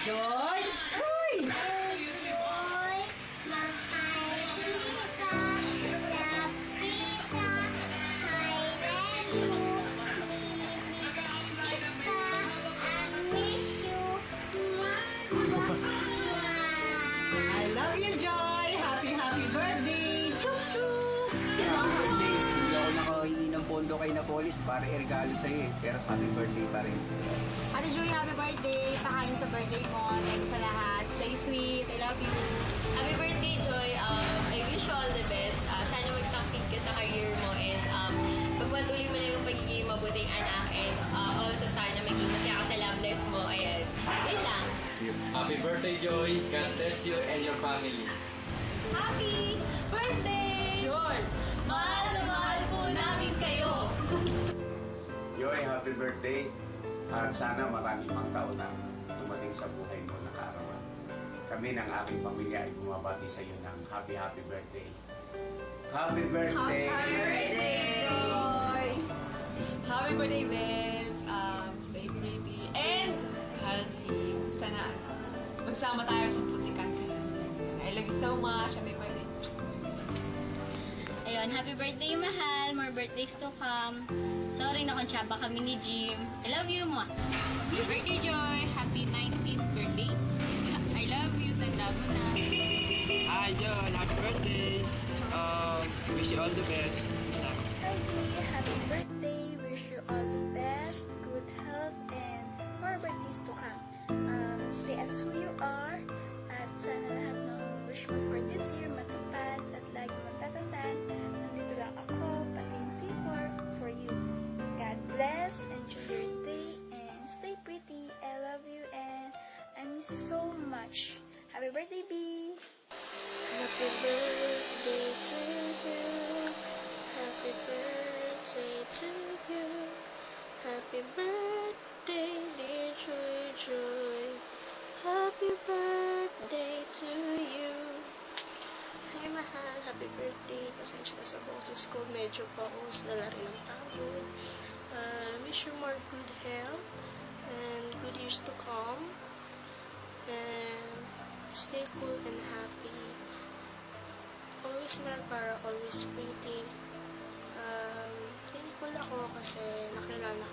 Joy? Uy! Joy, mahal kita, love kita, kailan mo ibig kita, I miss you, I love you, Joy! Happy birthday! Chup chup! Happy birthday. Hindi ako nakahingi ng pondo kay Napolis para i-regalo sa'yo eh. Pero happy birthday pa rin. Ate Joy, happy birthday! Pakain sa birthday mo. Thanks sa lahat. Stay sweet. I love you. Happy birthday, Joy. I wish you all the best. Sana mag-succeed ka sa career mo and pagpatuloy mo lang yung pagiging mabuting anak and also sana maging masaya ka sa love life mo. Ayan. Yun lang. Happy birthday, Joy. God bless you and your family. Happy birthday! Joy! Mahal na mahal po namin kayo! Joy, happy birthday. At sana maraming pang taon na dumating sa buhay mo na kaarawan. Kami ng aking pamilya ay bumabati sa iyo ng happy birthday. Happy birthday! Happy birthday, Joy! Happy birthday, babes! Stay pretty and healthy. Sana magsama tayo sa putikan ka. I love you so much. Happy birthday. Ayun, happy birthday, mahal. More birthdays to come. Sorry na konsyaba kami ni Jim. I love you, mo. Happy birthday, Joy. Happy 19th birthday. I love you. Tanda mo na. Hi, Joy. Happy birthday. Wish you all the best. Hi Dee, happy birthday, wish you all the best, good health, and more birthdays to come. Stay as who you are, at sana lahat ng wish mo for this year matupad, at lagi mong tatandaan, nandito lang ako, pati yung C4 for you. God bless, enjoy your day, and stay pretty. I love you, and I miss you so much. Happy birthday, B! Happy birthday to you. Happy birthday to you. Happy birthday, dear Joy Joy. Happy birthday to you. Hi, mahal. Happy birthday. Pasensya na sa boses ko. Medyo paus. Dala rin ng pagod. Wish you more good health and good years to come. And stay cool and happy. Always smile para always pretty. Thankful ako kasi nakilala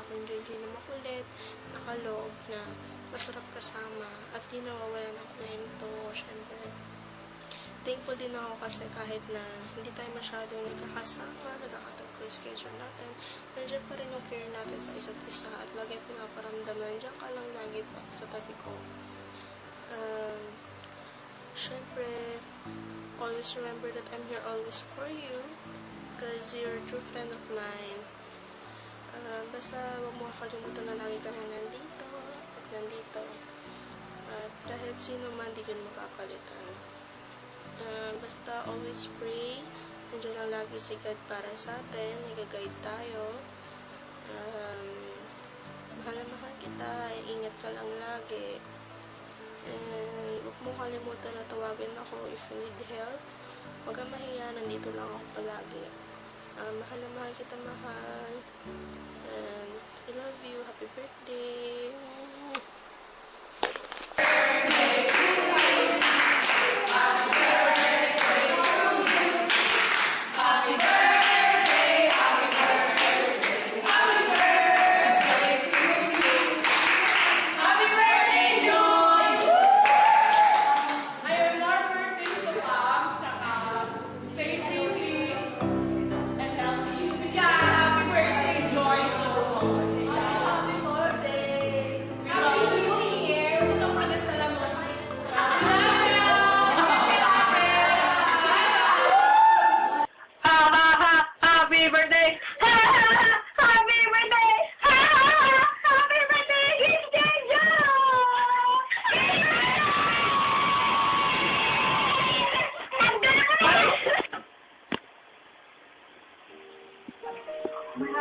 ko yung Joy na makulit, nakalog, na masarap kasama, at di nawawala ng kwento. Syempre, thankful din ako kasi kahit na hindi tayo masyadong nagkakasama, nagkakatagpo yung schedule natin, nandiyan pa rin yung care natin sa isa't isa at lagi pinaparamdaman, nandiyan ka lang lagi pa sa tabi ko. Syempre, always remember that I'm here always for you because you're a true friend of mine. Basta huwag mo kalimutan na lagi ka na nandito at nandito. At kahit sino man, di ka mapapalitan. Basta always pray. Nandiyan lang lagi si God para sa atin. Nag-guide tayo. Mahal na mahal kita. Ingat ka lang lagi. And huwag mo kalimutan na tawagan ako if you need help. Huwag kang mahiya, nandito lang ako palagi. Mahal na mahal kita, mahal. And I love you. Happy birthday.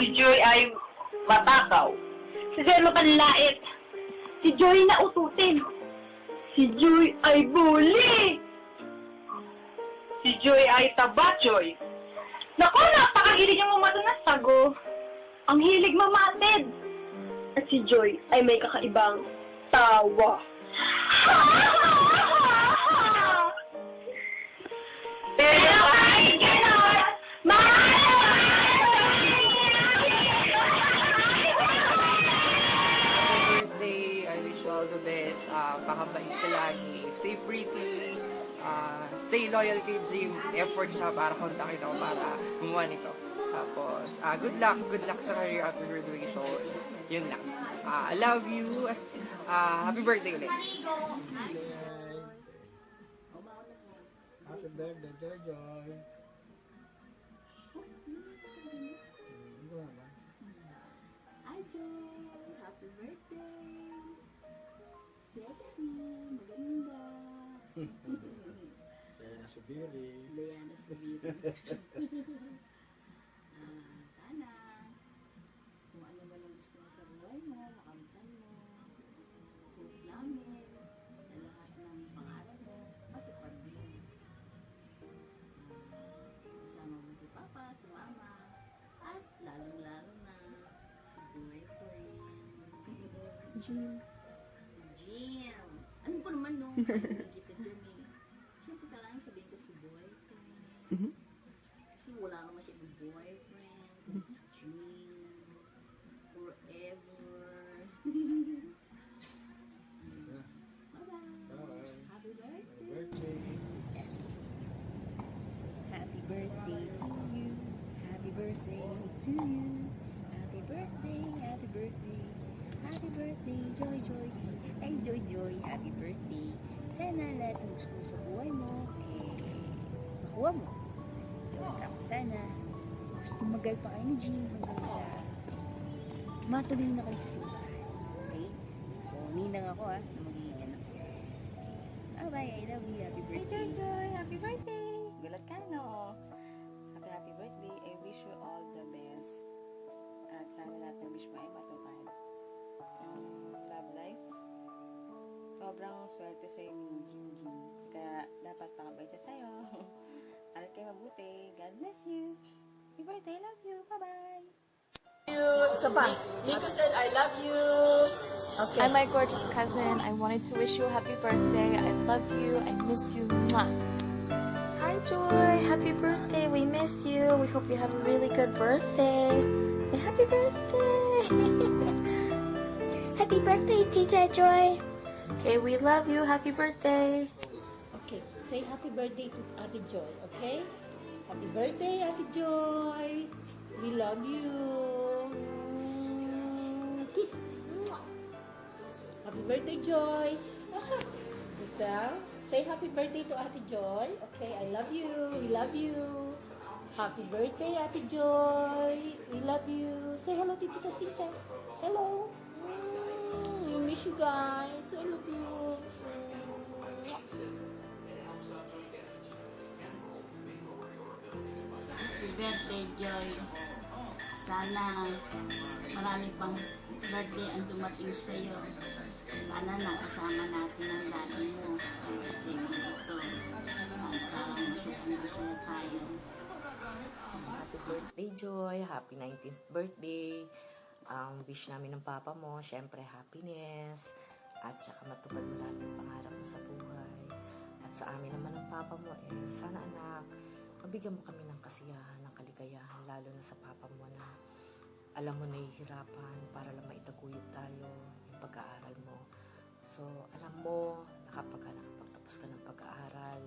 Si Joy ay matakaw. Si Joy mapanlait. Si Joy na ututin. Si Joy ay bully. Si Joy ay tabatchoy. Naku, napakahilig yung mamato na sago. Ang hilig mamatid. At si Joy ay may kakaibang tawa. Pero kahit ganon, Birthday, I wish you all the best. Pakabait ka lagi. Stay pretty. Stay loyal kay Jim. Effort siya para kontakin ako para gumawa nito. Tapos, good luck sa career after graduation. Yun lang. I love you. Happy birthday ulit. Happy birthday, Joy Joy. Hi, Joy! Happy birthday! Sexy! Maganda! Diana Subiri. Diana Subiri. Sana, kung ano man ang gusto mo sa buhay mo, makamtan mo, hope namin, sa lahat ng pangarap mo, matupad mo. Kasama mo si Papa, si Mama, at lalong-lalo na si boyfriend. Jim. Si Jim. Alam ko naman nung nakikita dyan eh. Siyempre kailangan sabihin ko si boyfriend. Kasi wala naman siya ng boyfriend. Kasi si Jim. Forever. Bye-bye. Happy birthday. Happy birthday to you. Happy birthday to you. Happy birthday, happy birthday. Happy birthday, Joy Joy. Ay, Joy Joy, happy birthday. Sana lahat ng gusto mo sa buhay mo, makuha mo. Sana gusto tumagal pa kayo ni Jim hanggang sa matuloy na kayo sa simbahan. Okay? So, ninang ako na magiging anak ko. Bye-bye, I love you. Happy birthday. Hey, Joy Joy, happy birthday. Gulat ka na happy birthday. I wish you all the best. At sana lahat ng wish mo ay matupad. Love life. Sobrang swerte sa'yo ni Jim. Kaya dapat pakabait siya sa'yo. Aral kayo mabuti. God bless you. Happy birthday. Love you. Bye-bye. Isa pa. Nico said, I love you. Okay. I'm my gorgeous cousin. I wanted to wish you a happy birthday. I love you. I miss you. Mwah. Hi Joy, happy birthday. We miss you. We hope you have a really good birthday. And happy birthday. Happy birthday, Tita Joy. Okay, we love you. Happy birthday. Okay, say happy birthday to Ate Joy, okay? Happy birthday, Ate Joy. We love you. Kiss. Happy birthday, Joy. Giselle, say happy birthday to Ate Joy. Okay, I love you. We love you. Happy birthday, Ate Joy. We love you. Say hello to Tita Cynthia. Hello. We miss you guys. I love you. Happy birthday, Joy. Sana marami pang birthday ang dumating sa'yo. Sana nakasama natin ang daddy mo sa birthday mo ito. Parang masaya tayo. Happy birthday, Joy. Happy 19th birthday. Wish namin ng papa mo, syempre happiness. At saka matupad mo lahat ng pangarap mo sa buhay. At sa amin naman ng papa mo, sana anak, mabigyan mo kami ng kasiyahan, ng kaligayahan, lalo na sa papa mo na alam mo nahihirapan para lang maitaguyod tayo yung pag-aaral mo. So, alam mo na kapag nakapagtapos ka ng pag-aaral,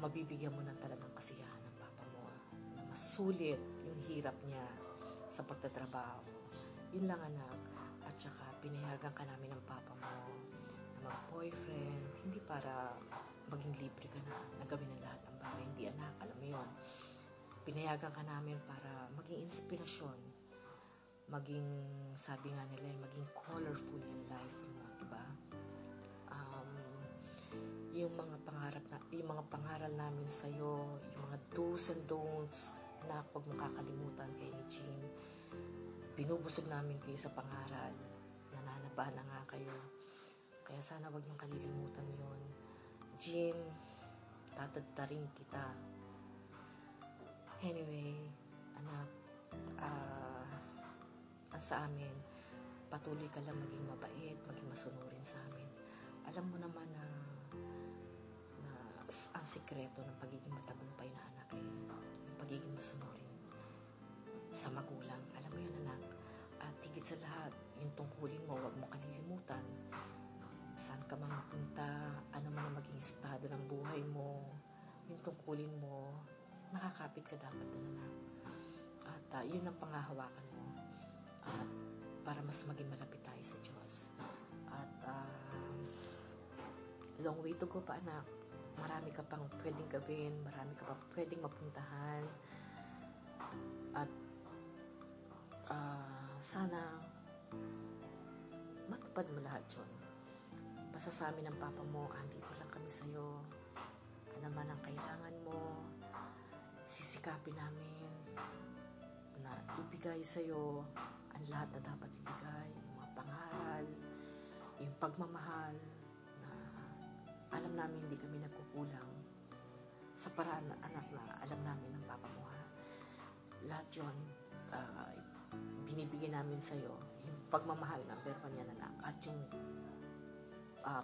mabibigyan mo ng talagang kasiyahan ng papa mo na masulit yung hirap niya sa pagtatrabaho. Yun lang anak. At saka pinayagan ka namin ng papa mo na mag-boyfriend, hindi para maging libre ka na gawin ang lahat ng bagay. Hindi anak, alam mo yun. Pinayagan ka namin para maging inspirasyon, maging, sabi nga nila, maging colorful yung life mo, diba? Yung mga pangaral namin sa'yo, yung mga do's and don'ts na huwag mong kakalimutan kay ni Jean. Binubusog namin kayo sa pangaral. Nananabahan na nga kayo. Kaya sana huwag niyong kalilimutan yun. Jean, tatadtarin kita. Anyway, anak, sa amin, patuloy ka lang maging mabait, maging masunurin sa amin. Alam mo naman na ang sikreto ng pagiging matagumpay na anak yung pagiging masunurin sa magulang. Alam mo yun, anak. At higit sa lahat, yung tungkulin mo, huwag mo kalilimutan. Saan ka man mapunta, ano man ang maging estado ng buhay mo, yung tungkulin mo, nakakapit ka dapat doon, anak. At yun ang panghahawakan mo. At para mas maging malapit tayo sa Diyos. At long way to go pa, anak. Marami ka pang pwedeng gawin, marami ka pang pwedeng mapuntahan. At sana matupad mo lahat yun. Basta sa amin ng papa mo, andito lang kami sa'yo. Ano man ang kailangan mo, sisikapin namin na ibigay sa'yo ang lahat na dapat ibigay, yung mga pangaral, yung pagmamahal, na alam namin hindi kami nagkukulang sa paraan na anak na alam namin ng papa mo, ha. Lahat yun, binibigay namin sa'yo, yung pagmamahal na meron yan, anak, at yung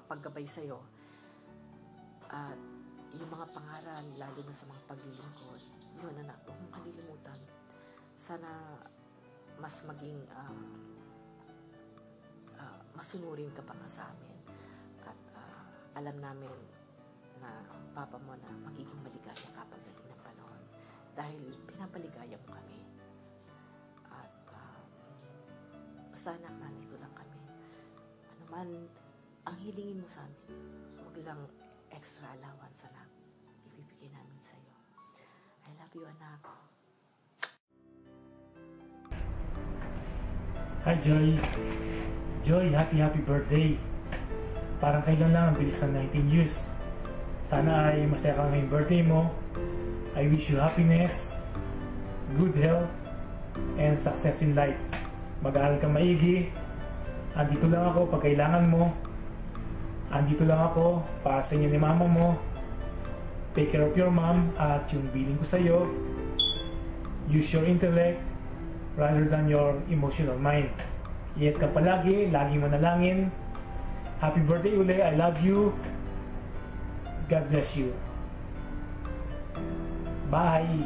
paggabay sa'yo, at yung mga pangaral, lalo na sa mga paglilingkod, yun, anak, huwag mong kalilimutan. Sana mas maging masunurin ka pa nga sa amin. At alam namin na papa mo na magiging maligaya ka pagdating ng panahon. Dahil pinapaligaya mo kami. At basta anak, nandito lang kami. Ano man ang hilingin mo sa amin, huwag lang extra allowance, anak. Ibibigay namin sa'yo. I love you, anak. Hi, Joy. Joy, happy birthday. Parang kailan lang ang bilis ng 19 years. Sana ay masaya ka ngayong birthday mo. I wish you happiness, good health, and success in life. Mag-aaral ka maigi. Andito lang ako pag kailangan mo. Andito lang ako para sa inyo ni mama mo. Take care of your mom at yung billing ko sa'yo. Use your intellect rather than your emotional mind. Ingat ka palagi, laging manalangin. Happy birthday uli, I love you. God bless you. Bye!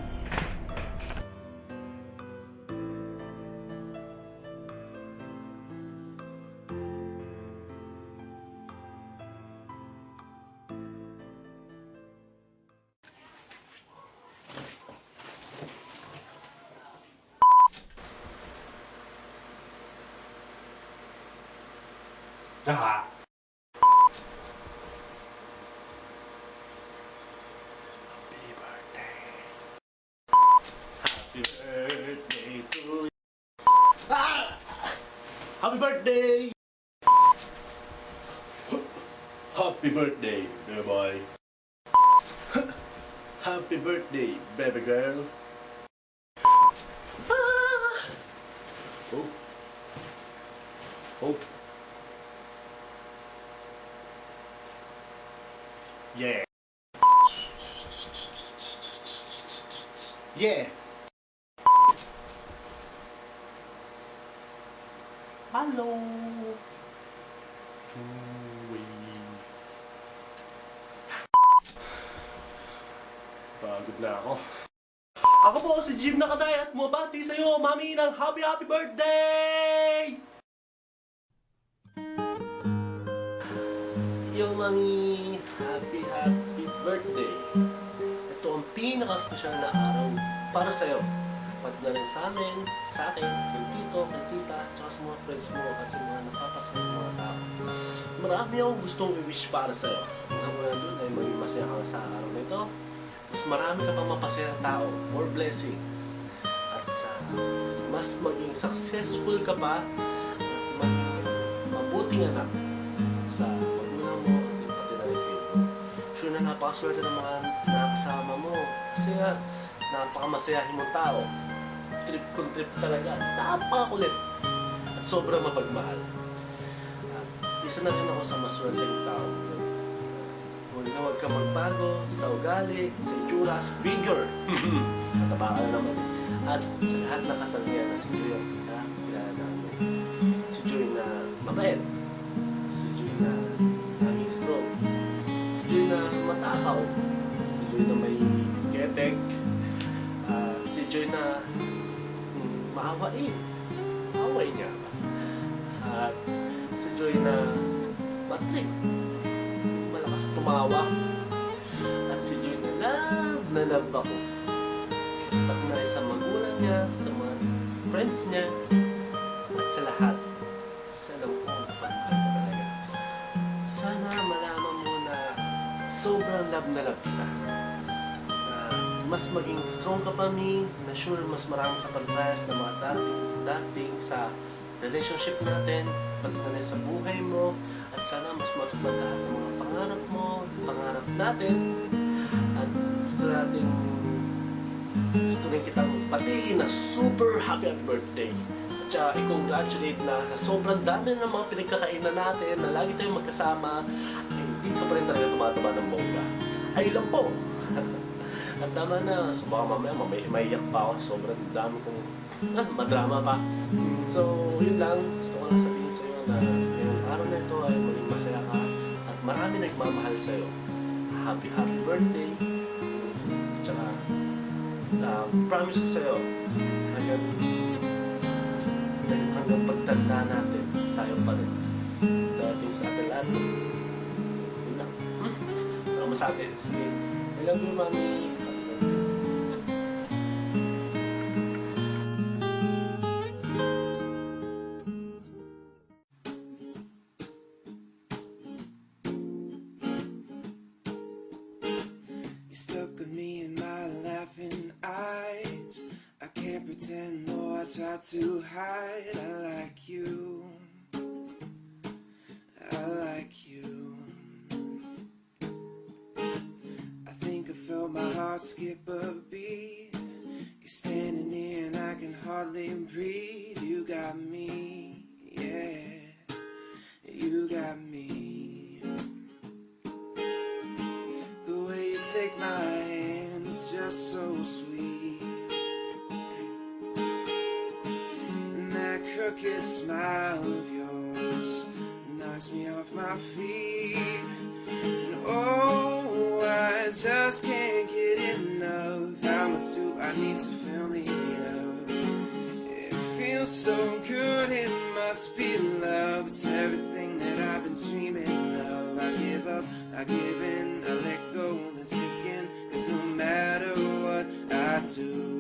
Ah. Happy birthday to you. Ah! Happy birthday! Happy birthday, baby boy. Happy birthday, baby girl. Ah! Oh. Oh. Yeah. Yeah. Hello. Joey. Pagod na ako. Ako po si Jim Nakaday at bumabati sa iyo, Mami, ng happy birthday! Yo, Mami, happy birthday. Ito ang pinaka-special na araw para sa'yo. Pati na rin sa amin, sa akin, kay tito, kay tita, tsaka sa mga friends mo at sa mga nakapasaya ng mga tao. Marami akong gustong i-wish para sa'yo. Ang muna doon ay maging masaya ka sa araw na ito. Mas marami ka pang mapasaya tao, more blessings. At sa mas maging successful ka pa at maging mabuting anak sa magulang mo at pati na rin mo. Sure na napakaswerte ng mga nakasama mo. Kasi napakamasayahin mong tao. Trip kung trip talaga. Napakakulit. At sobrang mapagmahal. At isa na rin ako sa maswerteng tao. Huwag ka magbago sa ugali, sa itsura, sa figure. Katabaan naman. At sa lahat na katangian na si Joy ang kita, kilala namin. Si Joy na mabait. Si Joy na laging strong. Si Joy na matakaw. Si Joy na may ketek. Si Joy na maawain. Maawain niya. At si Joy na matrik. Malakas tumawa. At si Joy na love ako. Pati na rin sa magulang niya, sa mga friends niya, at sa lahat. Kasi alam ko, pag-ibig ka talaga. Sana malaman mo na sobrang love na love kita. Na mas maging strong ka pa, Mi, na sure mas marami ka pag-trials na mga dating sa relationship natin, pati na rin sa buhay mo, at sana mas matupad lahat ng mga pangarap mo, pangarap natin, at gusto natin gusto rin kitang pati na super happy birthday. At saka i-congratulate na sa sobrang dami ng mga pinagkakainan natin na lagi tayong magkasama, ay hindi ka pa rin talaga tumataba ng bongga. Ay lang po! At tama na, so baka mamaya maiyak pa ako, sobrang dami kong madrama pa. So yun lang, gusto ko lang sabihin sa'yo na ngayong araw na ito ay maging masaya ka at marami nagmamahal sa'yo. Happy birthday! At saka promise ko sa'yo, hanggang pagtanda natin, tayo pa rin. Dating sa atin lahat. Yun lang. Ako masabi. Sige. I love you, Mami. You stuck with me in my laughing eyes. I can't pretend, no, I try to hide. I like you. I like you. I think I felt my heart skip a beat. You're standing here and I can hardly breathe. You got me, yeah. You got me. Take my hand, it's just so sweet. And that crooked smile of yours knocks me off my feet. And oh, I just can't get enough. How much do I need to feel me up? It feels so good, it must be love. It's everything that I've been dreaming of. I give up, I give in, I let go. Let's begin, 'cause no matter what I do,